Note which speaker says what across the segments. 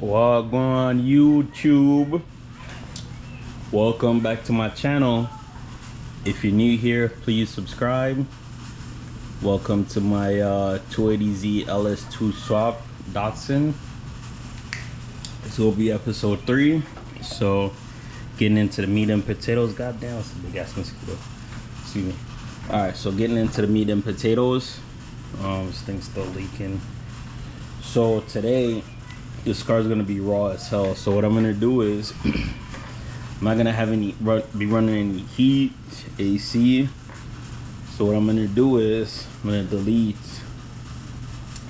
Speaker 1: Wagwan YouTube, welcome back to my channel. If you're new here, please subscribe. Welcome to my 280Z LS2 swap Datsun. This will be episode 3. So getting into the meat and potatoes. God damn, it's a big ass mosquito. Excuse me. Alright, so getting into the meat and potatoes. This thing's still leaking. So today this car is gonna be raw as hell. So what I'm gonna do is I'm not gonna have be running any heat, AC. So what I'm gonna do is I'm gonna delete.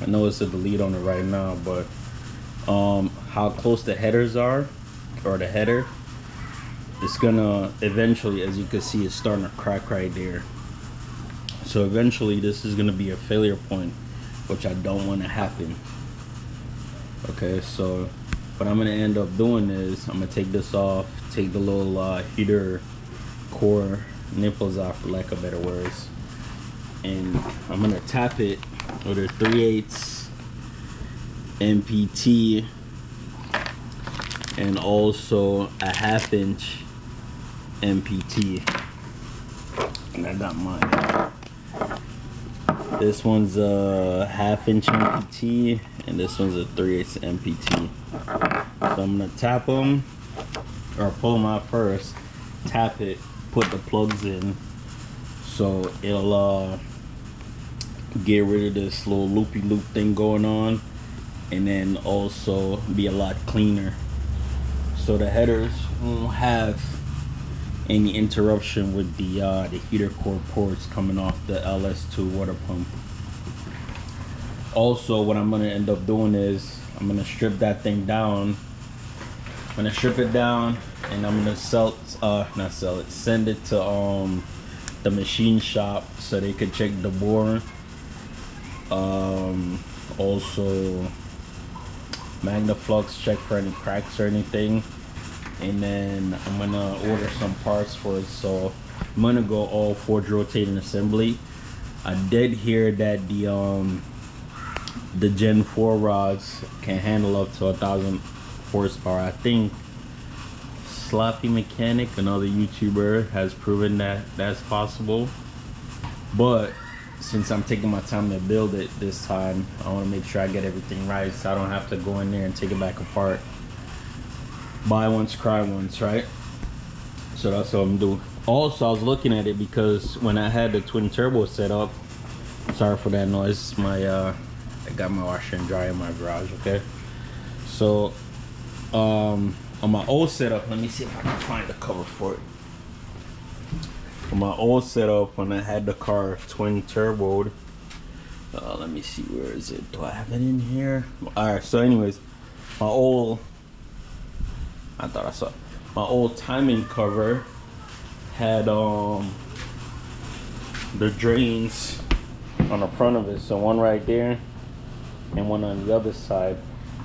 Speaker 1: I know it's a delete on it right now, but how close the headers are, or the header, it's gonna eventually, as you can see, it's starting to crack right there. So eventually this is gonna be a failure point, which I don't want to happen. Okay, so what I'm gonna end up doing is I'm gonna take this off, take the little heater core nipples off, for lack of better words, and I'm gonna tap it with a 3/8 MPT and also a 1/2 inch MPT. And I got mine. This one's a 1/2 inch MPT and this one's a 3/8 MPT. So I'm gonna tap them, or pull them out first, tap it, put the plugs in, so it'll get rid of this little loopy loop thing going on, and then also be a lot cleaner, so the headers won't have any interruption with the heater core ports coming off the LS2 water pump. Also, what I'm gonna end up doing is I'm gonna strip that thing down. I'm gonna strip it down and I'm gonna send it to the machine shop so they could check the bore. Also Magnaflux, check for any cracks or anything. And then I'm gonna order some parts for it. So I'm gonna go all forge rotating assembly. I did hear that the Gen 4 rods can handle up to 1,000 horsepower. I think Sloppy Mechanic, another YouTuber, has proven that that's possible. But since I'm taking my time to build it this time, I want to make sure I get everything right, so I don't have to go in there and take it back apart. Buy once, cry once, right? So that's what I'm doing. Also, I was looking at it because when I had the twin turbo set up, sorry for that noise, I got my washer and dryer in my garage. Okay, so on my old setup, let me see if I can find the cover for it. On my old setup, when I had the car twin turboed, let me see, where is it? Do I have it in here? All right, so anyways, my old timing cover had the drains on the front of it, so one right there and one on the other side.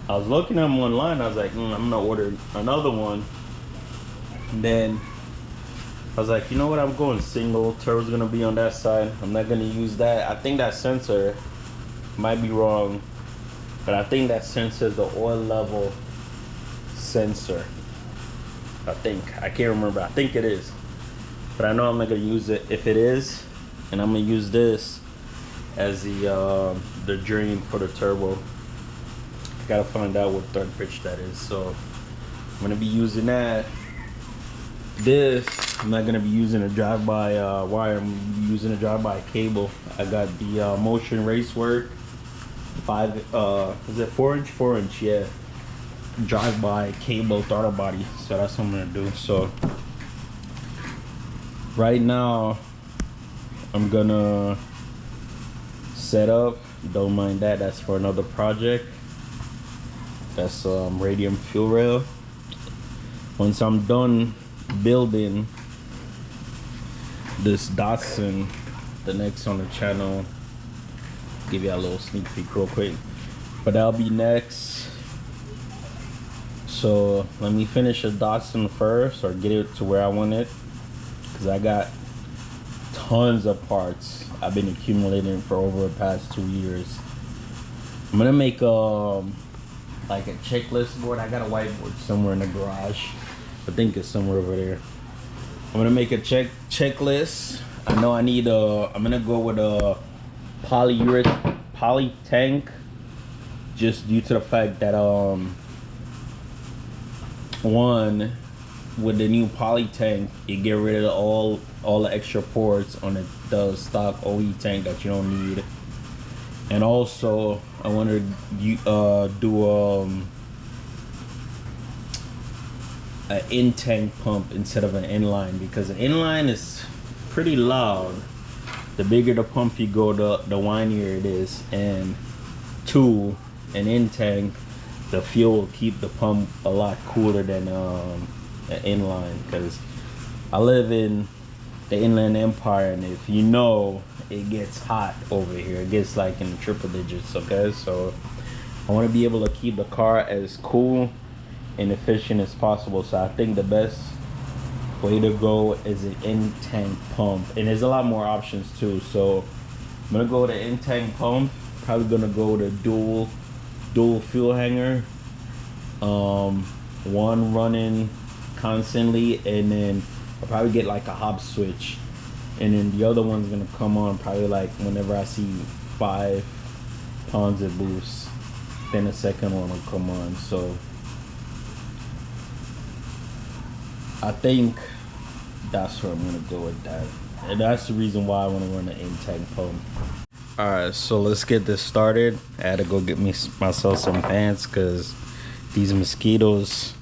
Speaker 1: I was looking at them online, I was like, I'm gonna order another one. And then I was like, you know what, I'm going single. Turbo's gonna be on that side, I'm not gonna use that. I think that sensor, might be wrong, but I think that sensor is the oil level sensor. I can't remember, I think it is, but I know I'm not gonna use it if it is, and I'm gonna use this as the drain for the turbo. Gotta find out what third pitch that is. So I'm gonna be using that. This, I'm not gonna be using a drive-by wire, I'm gonna be using a drive-by cable. I got the Motion Racework 4 inch, yeah, drive-by cable throttle body. So that's what I'm gonna do. So right now I'm gonna set up, don't mind that, that's for another project. That's radium fuel rail. Once I'm done building this Datsun, the next on the channel, give you a little sneak peek real quick, but that'll be next. So let me finish the Datsun first, or get it to where I want it, because I got tons of parts I've been accumulating for over the past 2 years. I'm gonna make like a checklist board. I got a whiteboard somewhere in the garage. I think it's somewhere over there. I'm gonna make a checklist. I know I need I'm gonna go with a poly tank, just due to the fact that one, with the new poly tank, you get rid of all the extra ports on the stock OE tank that you don't need. And also I want to do an in-tank pump instead of an inline, because the inline is pretty loud. The bigger the pump you go, the whinier it is. And two, an in-tank, the fuel will keep the pump a lot cooler than an inline, because I live in the Inland Empire, and if you know, it gets hot over here. It gets like in triple digits, okay? So I want to be able to keep the car as cool and efficient as possible. So I think the best way to go is an in-tank pump, and there's a lot more options too. So I'm gonna go with an in-tank pump. Probably gonna go with a dual fuel hanger, one running constantly, and then I'll probably get like a hop switch, and then the other one's gonna come on probably like whenever I see 5 pounds of boost, then the second one will come on. So I think that's where I'm gonna go with that, and that's the reason why I want to run an in-tank pump. All right, so let's get this started. I had to go get myself some pants because these mosquitoes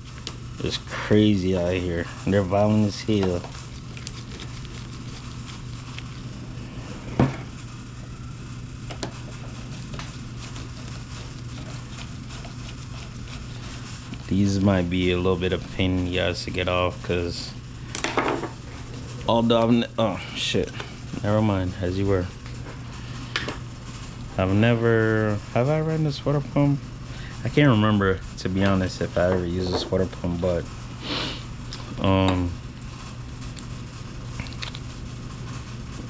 Speaker 1: is crazy out here. They're violent as hell. These might be a little bit of pain in the ass to get off, because although oh shit, never mind, as you were. Have I ran the sweater pump? I can't remember, to be honest, if I ever used a sweater pump, but let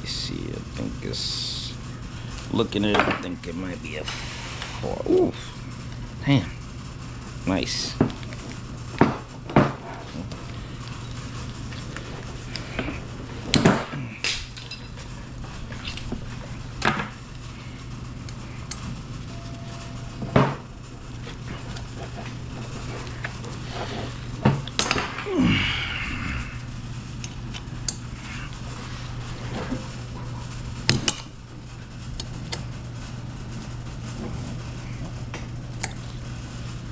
Speaker 1: me see, I think it's, looking at it, I think it might be a 4. Ooh, damn, nice.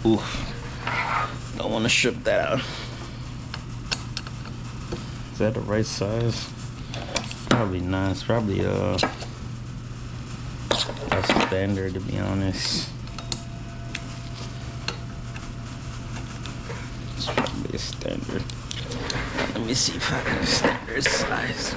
Speaker 1: Oof, don't want to strip that out. Is that the right size? Probably not. It's probably a standard, to be honest. It's probably a standard. Let me see if I can a standard size.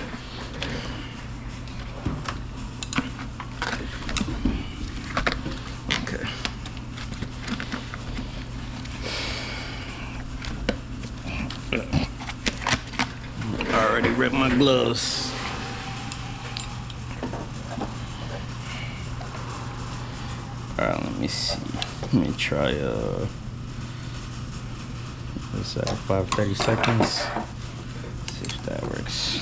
Speaker 1: Already ripped my gloves. Alright, let me see. Let me try what's that, 5-30 seconds? Let's see if that works.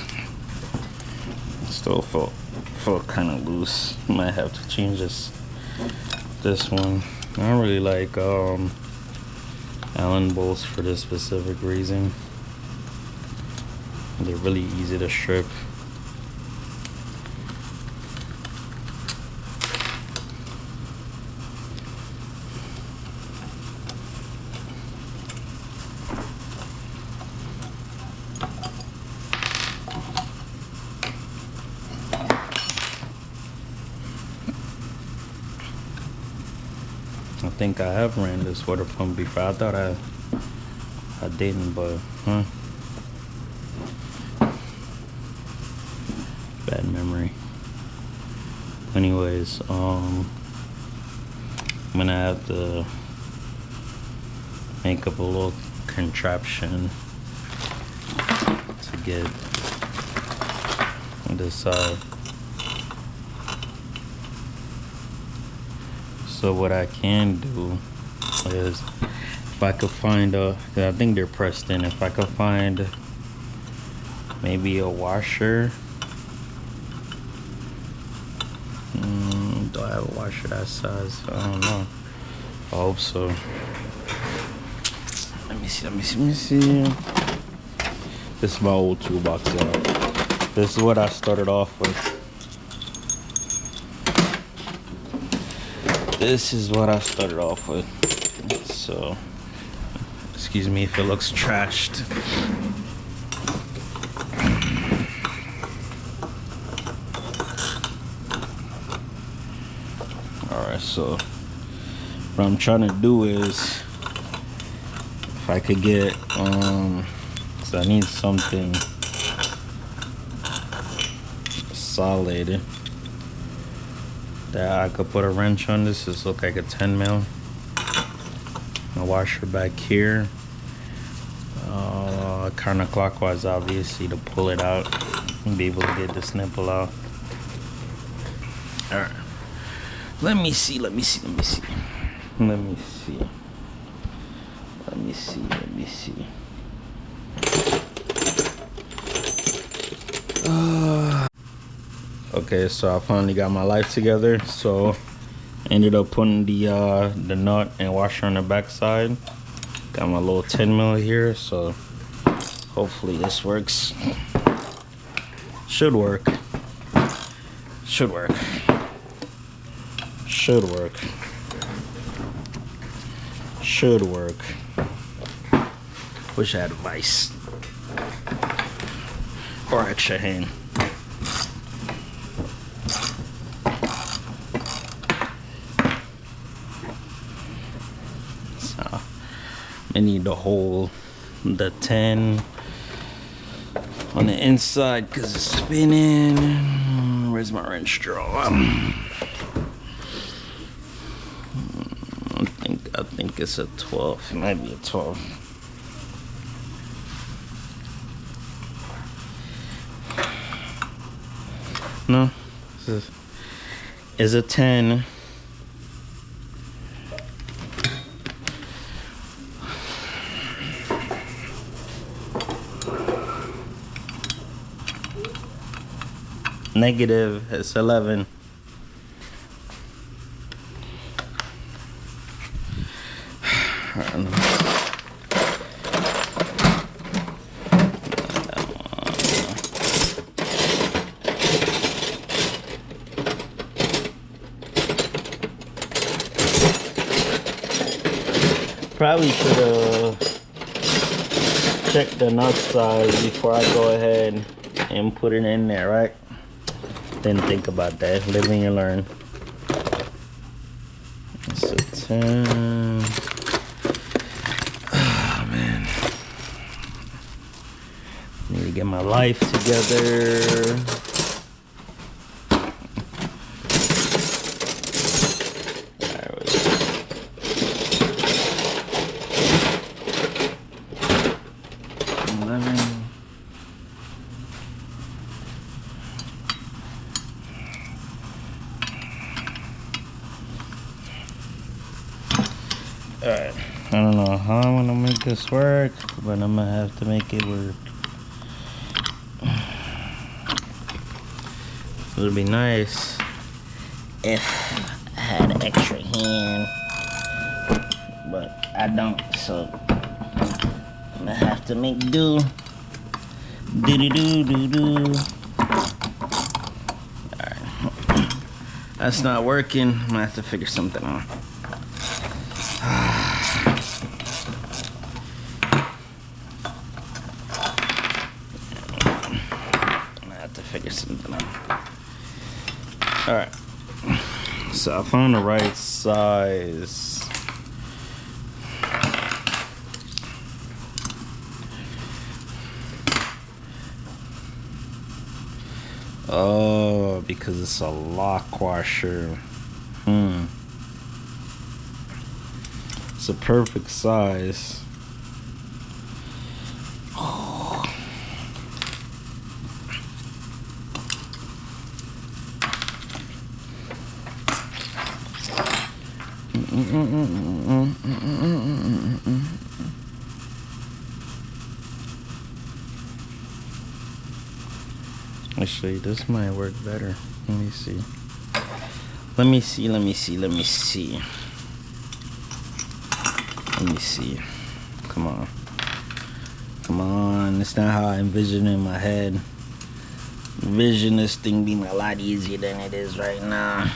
Speaker 1: Still felt kind of loose. Might have to change this one. I don't really like Allen bolts for this specific reason. They're really easy to strip. I think I have ran this water pump before. I thought I didn't, but bad memory. Anyways, I'm gonna have to make up a little contraption to get this side. So what I can do is if I could find I think they're pressed in. If I could find maybe a washer. Do I have a washer that size? I don't know. I hope so. Let me see. This is my old toolbox, y'all. This is what I started off with. So, excuse me if it looks trashed. Alright, so what I'm trying to do is, if I could get, so I need something solid that I could put a wrench on. This is look like a 10 mil. My washer back here, counterclockwise obviously to pull it out and be able to get this nipple out. All right, let me see. Okay, so I finally got my life together. So ended up putting the nut and washer on the back side. Got my little 10 mil here, so hopefully this works. Should work. Wish I had a vice or extra hand. So I need to hold the 10 on the inside because it's spinning. Where's my wrench drawer? I think it's a 12. It might be a 12. No, this is a 10. Negative, it's 11. Probably should have checked the nut size before I go ahead and put it in there, right? Didn't think about that. Live and you learn. It's a 10. Oh, man. Need to get my life together. Alright, I don't know how I'm gonna make this work, but I'm gonna have to make it work. It would be nice if I had an extra hand, but I don't, so I'm gonna have to make do. Do. Alright, that's not working. I'm gonna have to figure something out. All right, so I found the right size. Oh, because it's a lock washer. It's a perfect size. Actually, this might work better. Let me see. Let me see. Let me see. Let me see. Let me see. Come on. Come on. It's not how I envision it in my head. Envision this thing being a lot easier than it is right now.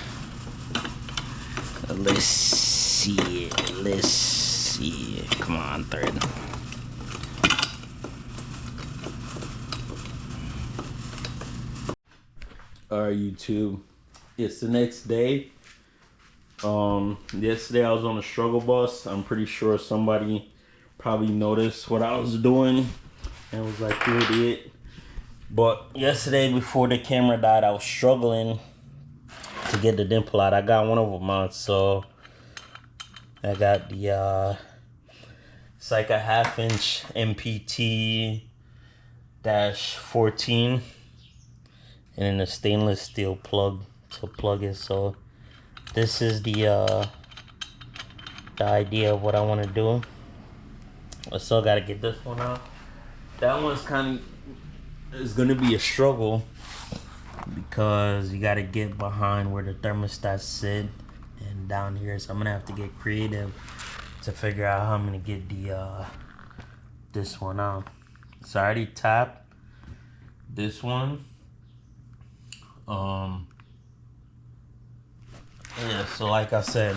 Speaker 1: Let's see it. Let's see it. Come on, thread. Alright, YouTube. It's the next day. Yesterday I was on a struggle bus. I'm pretty sure somebody probably noticed what I was doing and was like, you idiot. But yesterday before the camera died, I was struggling to get the dimple out. I got one of them out, so I got the it's like a 1/2 inch MPT -14 and then a stainless steel plug to plug it. So this is the idea of what I want to do. I still gotta get this one out. That one's is gonna be a struggle because you gotta get behind where the thermostats sit and down here. So I'm gonna have to get creative to figure out how I'm gonna get the this one out. So I already tapped this one. Yeah, so like I said,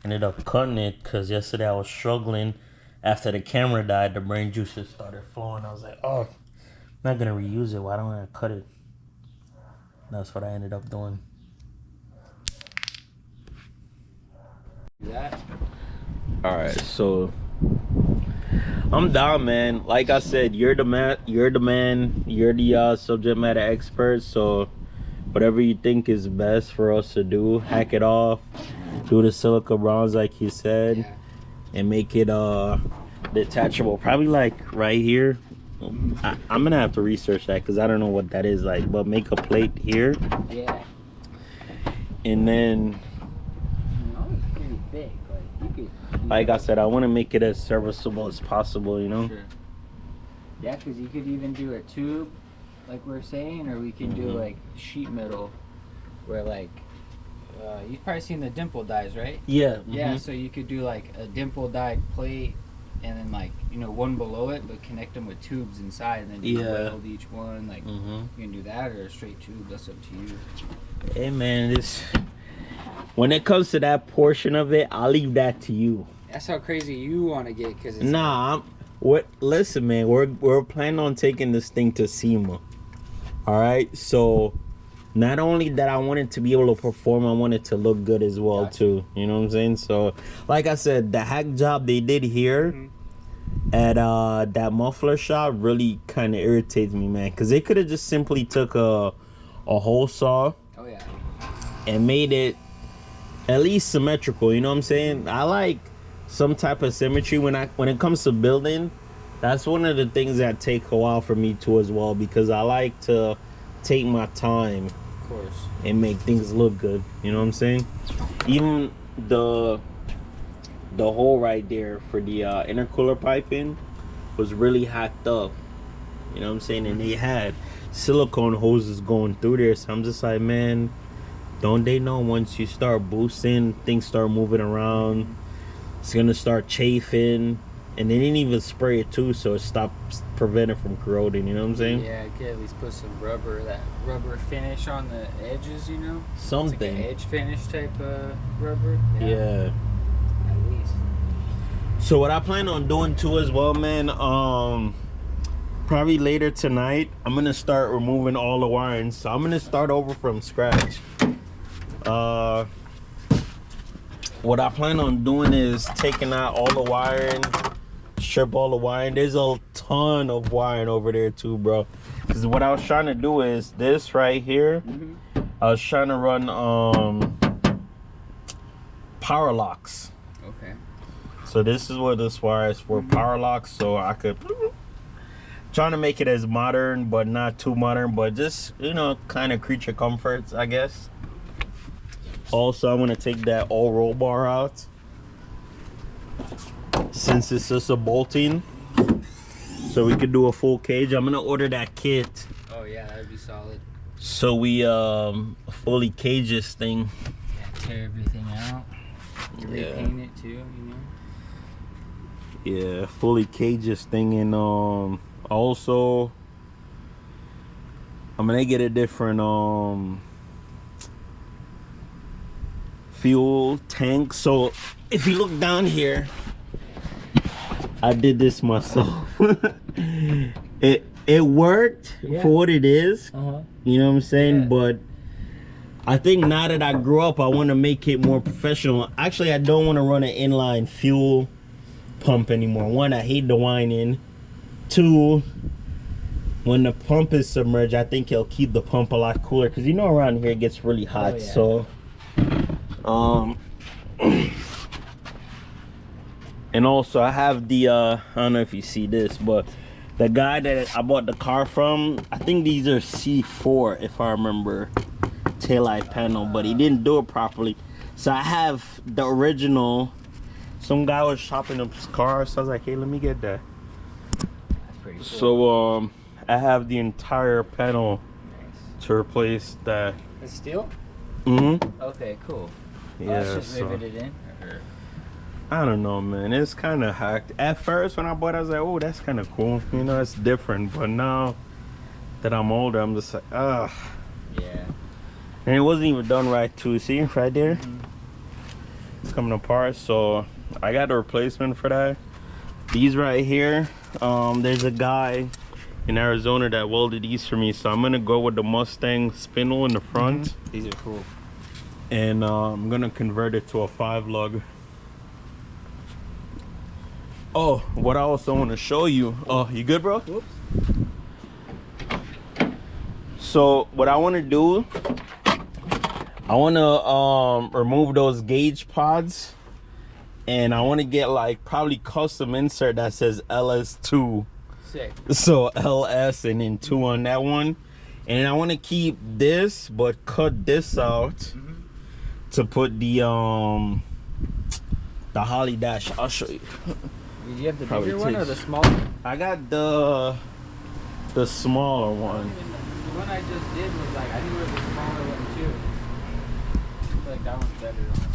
Speaker 1: ended up cutting it because yesterday I was struggling. After the camera died, the brain juices started flowing. I was like, oh, I'm not gonna reuse it. Why don't I cut it? That's what I ended up doing.
Speaker 2: Yeah.
Speaker 1: All right, so I'm down, man. Like I said, you're the man. You're the subject matter expert. So whatever you think is best for us to do, hack it off, do the silica bronze like he said,
Speaker 2: Yeah.
Speaker 1: and make it detachable. Probably like right here. I'm gonna have to research that because I don't know what that is like. But make a plate here.
Speaker 2: Yeah.
Speaker 1: And then,
Speaker 2: It's pretty thick. Like you could.
Speaker 1: like I said, I want to make it as serviceable as possible. You know.
Speaker 2: Sure. Yeah, because you could even do a tube, like we're saying, or we can do like sheet metal, where like you've probably seen the dimple dies, right?
Speaker 1: Yeah.
Speaker 2: Yeah. So you could do like a dimple dyed plate, and then like one below it, but connect them with tubes inside, and then you weld each one. Like you can do that or a straight tube. That's up to you.
Speaker 1: Hey man, when it comes to that portion of it, I'll leave that to you.
Speaker 2: That's how crazy you want to get, because it's
Speaker 1: listen, man, we're planning on taking this thing to SEMA. All right, so not only that I want it to be able to perform, I want it to look good as well too. You know what I'm saying? So like I said, the hack job they did here at that muffler shop really kind of irritates me, man, because they could have just simply took a hole saw and made it at least symmetrical. You know what I'm saying? I like some type of symmetry when it comes to building. That's one of the things that take a while for me too as well, because I like to take my time,
Speaker 2: of course,
Speaker 1: and make things look good. You know what I'm saying? Even the hole right there for the intercooler piping was really hacked up. You know what I'm saying? And they had silicone hoses going through there. So I'm just like, man, don't they know once you start boosting, things start moving around, it's gonna start chafing. And they didn't even spray it too, so it stopped preventing from corroding. You know what I'm saying?
Speaker 2: Yeah, I could at least put some rubber finish on the edges.
Speaker 1: Something.
Speaker 2: It's like an edge finish type of rubber.
Speaker 1: Yeah.
Speaker 2: At least.
Speaker 1: So what I plan on doing too as well, man, probably later tonight, I'm gonna start removing all the wiring. So I'm gonna start over from scratch. What I plan on doing is taking out all the wiring, strip all the wiring. There's a ton of wiring over there too, bro. Because what I was trying to do is this right here. I was trying to run power locks.
Speaker 2: Okay.
Speaker 1: So this is what this wire is for, power locks. So I could trying to make it as modern, but not too modern, but just kind of creature comforts, I guess. Also, I'm gonna take that all roll bar out since it's just a bolting, so we could do a full cage. I'm gonna order that kit.
Speaker 2: Oh yeah, that would be solid.
Speaker 1: So we fully cage this thing.
Speaker 2: Yeah, tear everything out. Repaint it too, you know.
Speaker 1: Yeah, fully cage this thing, and also I'm gonna get a different fuel tank. So if you look down here, I did this myself. it worked for what it is. You know what I'm saying?
Speaker 2: Yeah.
Speaker 1: But I think now that I grew up, I want to make it more professional. Actually, I don't want to run an inline fuel pump anymore. One, I hate the whining. Two, when the pump is submerged, I think it'll keep the pump a lot cooler, because you know around here it gets really hot. So and also I have the I don't know if you see this, but the guy that I bought the car from, I think these are C4 if I remember, taillight panel, but he didn't do it properly. So I have the original. Some guy was shopping up his car, so I was like, hey, let me get that.
Speaker 2: That's pretty cool.
Speaker 1: So I have the entire panel to replace that.
Speaker 2: It's steel?
Speaker 1: Okay,
Speaker 2: cool.
Speaker 1: Yeah,
Speaker 2: it's just riveted in? Or?
Speaker 1: I don't know, man. It's kind of hacked. At first, when I bought it, I was like, oh, that's kind of cool. You know, it's different. But now that I'm older, I'm just like, ugh.
Speaker 2: Yeah.
Speaker 1: And it wasn't even done right, too. See, right there? It's coming apart. So I got a replacement for that. These right here, there's a guy in Arizona that welded these for me. So I'm going to go with the Mustang spindle in the front.
Speaker 2: These are cool.
Speaker 1: And I'm going to convert it to a 5-lug. Oh, what I also want to show you. Oh, you good, bro?
Speaker 2: Whoops.
Speaker 1: So what I want to do, I want to remove those gauge pods, and I want to get like probably custom insert that says LS2.
Speaker 2: Sick.
Speaker 1: So LS and then 2 on that one. And I want to keep this, but cut this out to put the Holly dash. I'll show you.
Speaker 2: Did you have the
Speaker 1: Probably
Speaker 2: bigger one or
Speaker 1: takes-
Speaker 2: the smaller one?
Speaker 1: I got the smaller one.
Speaker 2: The one I just did was like, I think it was the smaller one too. I feel like that one's better, honestly.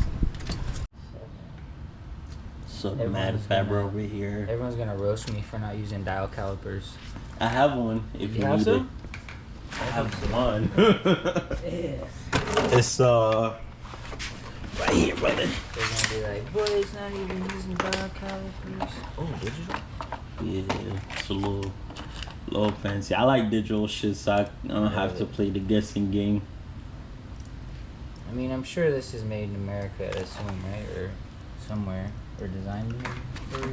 Speaker 1: So the
Speaker 2: Everyone's
Speaker 1: Mad Fabber
Speaker 2: gonna-
Speaker 1: over here.
Speaker 2: Everyone's gonna roast me for not using dial calipers.
Speaker 1: I have one if you
Speaker 2: have
Speaker 1: need
Speaker 2: some?
Speaker 1: it. I have one.
Speaker 2: Yeah.
Speaker 1: It's right here, brother.
Speaker 2: They're gonna be like, boy, it's not even using dial calipers. Oh, digital?
Speaker 1: Yeah, it's a little fancy. I like digital shit, so I don't have to play the guessing game.
Speaker 2: I mean, I'm sure this is made in America, I assume, right? Or somewhere. Or designed for.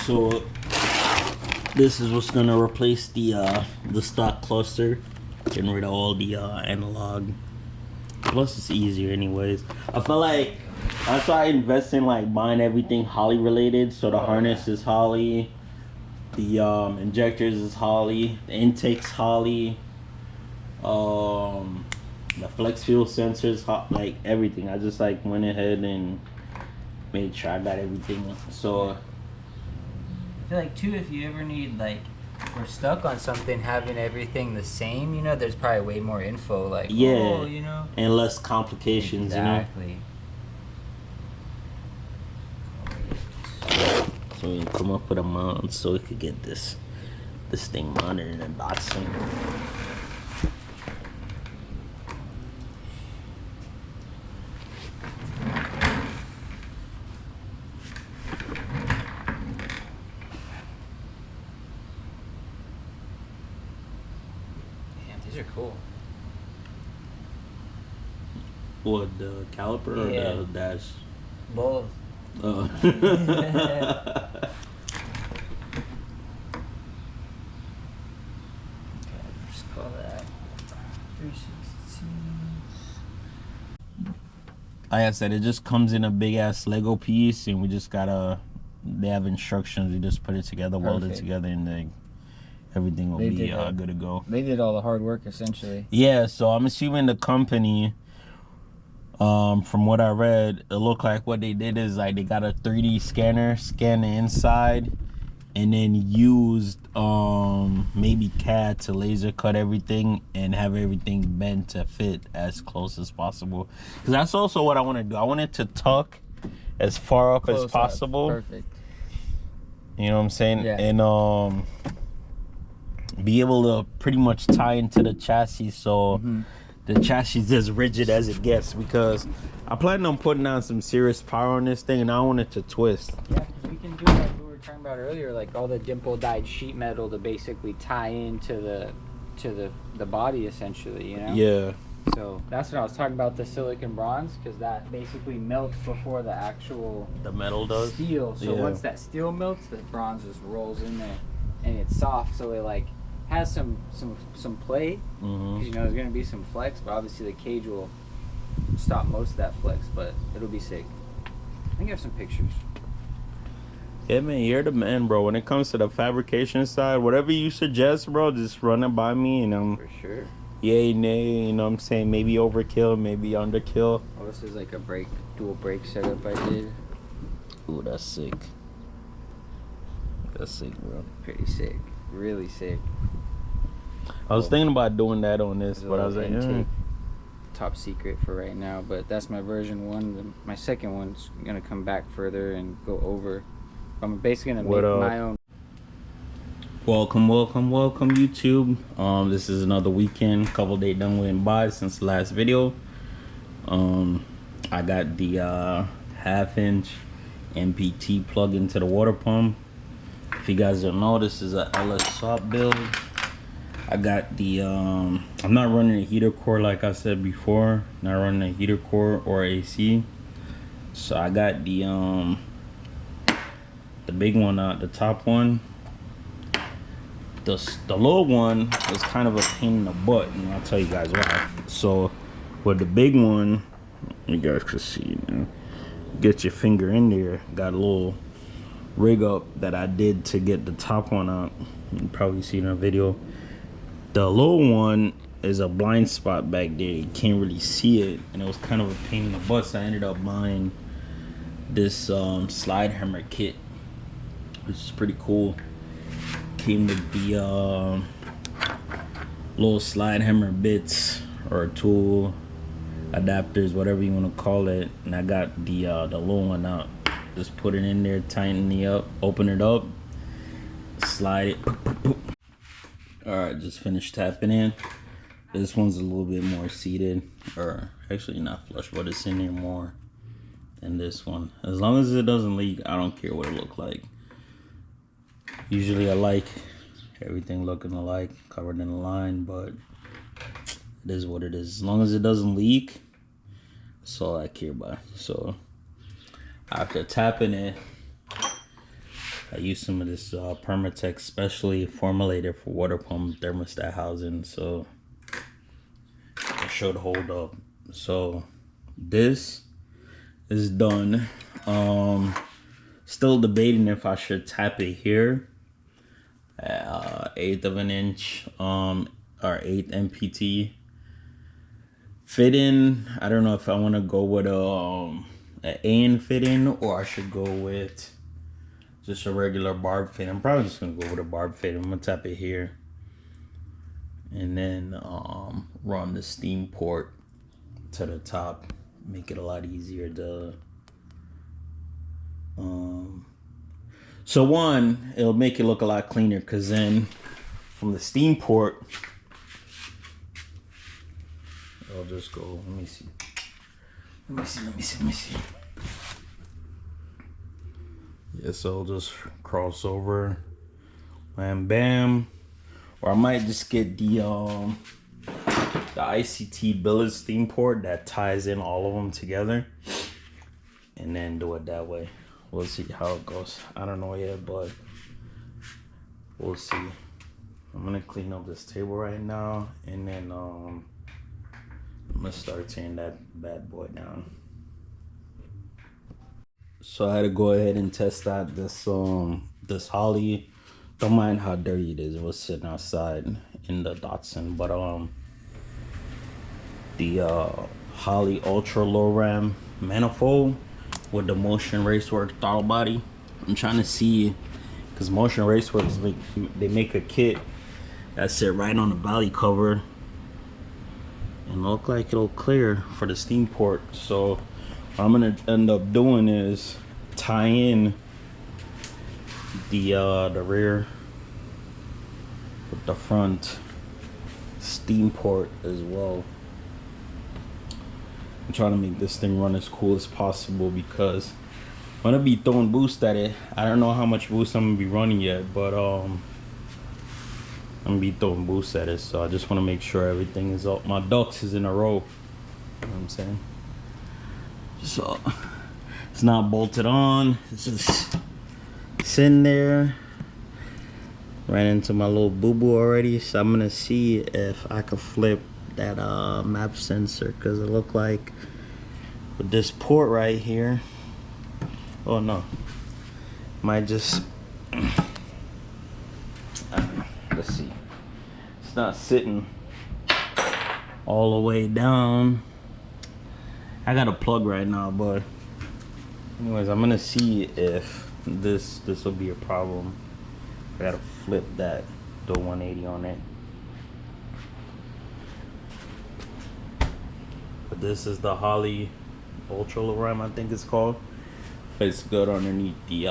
Speaker 1: So this is what's gonna replace the stock cluster, getting rid of all the analog. Plus it's easier anyways. I feel like that's why I invest in like buying everything Holley related. So the harness is Holley, the injectors is Holley, the intake's Holley, the flex fuel sensors, like everything. I just like went ahead and made sure I got everything. So
Speaker 2: I feel like too, if you ever need like, we're stuck on something, having everything the same, you know, there's probably way more info. Like,
Speaker 1: yeah,
Speaker 2: oh, you know,
Speaker 1: and less complications.
Speaker 2: exactly.
Speaker 1: You know. So we come up with a mount so we could get this thing mounted in a Datsun.
Speaker 2: These are cool.
Speaker 1: What, the caliper
Speaker 2: Yeah.
Speaker 1: or the dash?
Speaker 2: Both.
Speaker 1: Oh.
Speaker 2: Just call that 316.
Speaker 1: Like I said, it just comes in a big ass Lego piece, and we just gotta. They have instructions. We just put it together, weld it
Speaker 2: Perfect.
Speaker 1: together, and then everything will
Speaker 2: They
Speaker 1: be
Speaker 2: did that.
Speaker 1: good to go.
Speaker 2: They did all the hard work essentially.
Speaker 1: Yeah, so I'm assuming the company From what I read, it looked like what they did is like they got a 3D scanner, scan the inside, and then used maybe CAD to laser cut everything and have everything bent to fit as close as possible. Because that's also what I want to do. I want it to tuck as far up as possible.
Speaker 2: Perfect.
Speaker 1: You know what I'm saying?
Speaker 2: Yeah.
Speaker 1: And be able to pretty much tie into the chassis so the chassis is as rigid as it gets, because I plan on putting down some serious power on this thing and I want it to twist.
Speaker 2: Yeah, because we can do like we were talking about earlier, like all the dimple dyed sheet metal to basically tie into the body essentially, you know?
Speaker 1: Yeah.
Speaker 2: So that's what I was talking about, the silicon bronze, because that basically melts before the actual
Speaker 1: metal does.
Speaker 2: steel. So once that steel melts, the bronze just rolls in there, and it's soft, so it like has some play, because you know there's gonna be some flex, but obviously the cage will stop most of that flex, but it'll be sick. I think I have some pictures.
Speaker 1: Yeah, man, you're the man, bro. When it comes to the fabrication side, whatever you suggest, bro, just run it by me, and
Speaker 2: For sure.
Speaker 1: yay, nay, you know what I'm saying? Maybe overkill, maybe underkill.
Speaker 2: Oh, this is like a dual brake setup I did.
Speaker 1: Ooh, that's sick. That's sick, bro.
Speaker 2: Pretty sick. Really sick.
Speaker 1: I was thinking about doing that on this, but I was like,
Speaker 2: top secret for right now, but that's my version 1. My second one's gonna come back further and go over. I'm basically gonna make my own.
Speaker 1: Welcome YouTube. This is another weekend, couple days done went by since the last video. I got the 1/2-inch MPT plug into the water pump. If you guys don't know, this is a LS swap build. I got the I'm not running a heater core like I said before, not running a heater core or AC. So I got the big one out, the top one. The little one is kind of a pain in the butt, and I'll tell you guys why. So with the big one, you guys can see, you know, get your finger in there. Got a little rig up that I did to get the top one out. You can probably see in a video. The little one is a blind spot back there. You can't really see it, and it was kind of a pain in the butt. So I ended up buying this slide hammer kit, which is pretty cool. Came with the little slide hammer bits or tool adapters, whatever you want to call it, and I got the little one out. Just put it in there, tighten it up, open it up, slide it. All right, just finished tapping in. This one's a little bit more seated, or actually not flush, but it's in there more than this one. As long as it doesn't leak, I don't care what it looks like. Usually I like everything looking alike, covered in a line, but it is what it is. As long as it doesn't leak, that's all I care about. So after tapping it, I use some of this Permatex specially formulated for water pump thermostat housing, so it should hold up. So this is done. Still debating if I should tap it here, 1/8 of an inch, or 8 MPT fit in. I don't know if I want to go with an AN fit in, or I should go with just a regular barb fit. I'm probably just gonna go with a barb fit. I'm gonna tap it here, and then run the steam port to the top. Make it a lot easier to so one, it'll make it look a lot cleaner, because then from the steam port, I'll just go, let me see. Yeah, so I'll just cross over, and bam. Or I might just get the ICT billet steam port that ties in all of them together, and then do it that way. We'll see how it goes. I don't know yet, but we'll see. I'm gonna clean up this table right now, and then I'm gonna start tearing that bad boy down. So I had to go ahead and test out this this Holly. Don't mind how dirty it is. It was sitting outside in the Datsun, but the Holley ultra low ram manifold with the Motion Raceworks throttle body. I'm trying to see, because Motion Raceworks they make a kit that sit right on the valley cover and look like it'll clear for the steam port. So what I'm gonna end up doing is tie in the rear with the front steam port as well. I'm trying to make this thing run as cool as possible because I'm gonna be throwing boost at it. I don't know how much boost I'm gonna be running yet, but I'm gonna be throwing boost at it, so I just want to make sure everything is up, my ducks is in a row. You know what I'm saying? So it's not bolted on, it's just sitting there. Ran into my little boo-boo already, so I'm gonna see if I can flip that map sensor, because it looked like with this port right here, oh no, might just let's see, it's not sitting all the way down. I got a plug right now, but anyways, I'm gonna see if this will be a problem. I gotta flip that, the 180 on it. But this is the Holley Ultra Low Ram, I think it's called. Fits good underneath the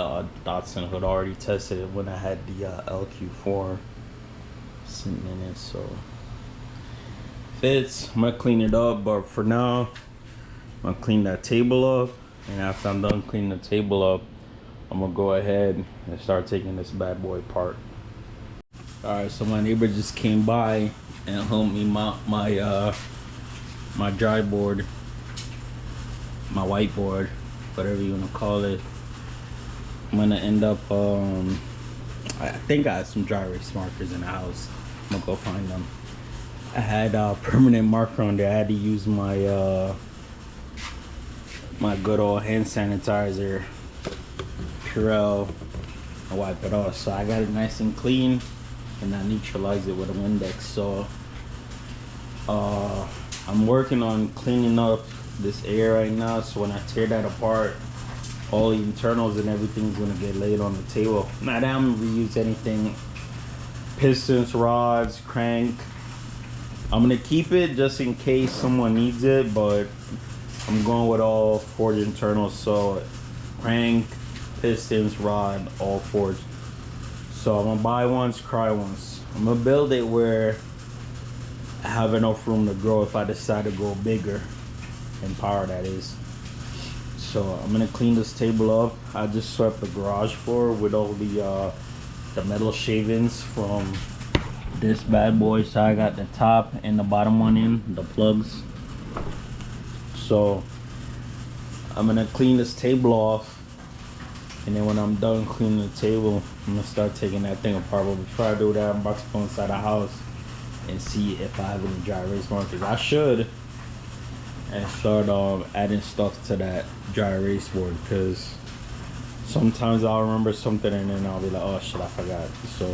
Speaker 1: Datsun hood. Already tested it when I had the LQ4 sitting in it, so fits. I'm gonna clean it up, but for now, I'm gonna clean that table up, and after I'm done cleaning the table up, I'm gonna go ahead and start taking this bad boy apart. Alright, so my neighbor just came by and helped me mount my my dry board, my whiteboard, whatever you wanna call it. I'm gonna end up I think I have some dry erase markers in the house. I'm gonna go find them. I had a permanent marker on there. I had to use my my good old hand sanitizer, Purell, and wipe it off. So I got it nice and clean, and I neutralized it with an Windex. So I'm working on cleaning up this area right now, so when I tear that apart, all the internals and everything's gonna get laid on the table. Now that I'm gonna reuse anything, pistons, rods, crank, I'm gonna keep it just in case someone needs it, but I'm going with all forged internals, so crank, pistons, rod, all forged. So I'm gonna buy once, cry once. I'm gonna build it where I have enough room to grow if I decide to go bigger in power, that is. So I'm gonna clean this table up. I just swept the garage floor with all the metal shavings from this bad boy. So I got the top and the bottom one in, the plugs. So I'm gonna clean this table off, and then when I'm done cleaning the table, I'm gonna start taking that thing apart. But before I do that, I'm about to go inside the house and see if I have any dry erase markers. I should, and start adding stuff to that dry erase board, because sometimes I'll remember something and then I'll be like, oh shit, I forgot. So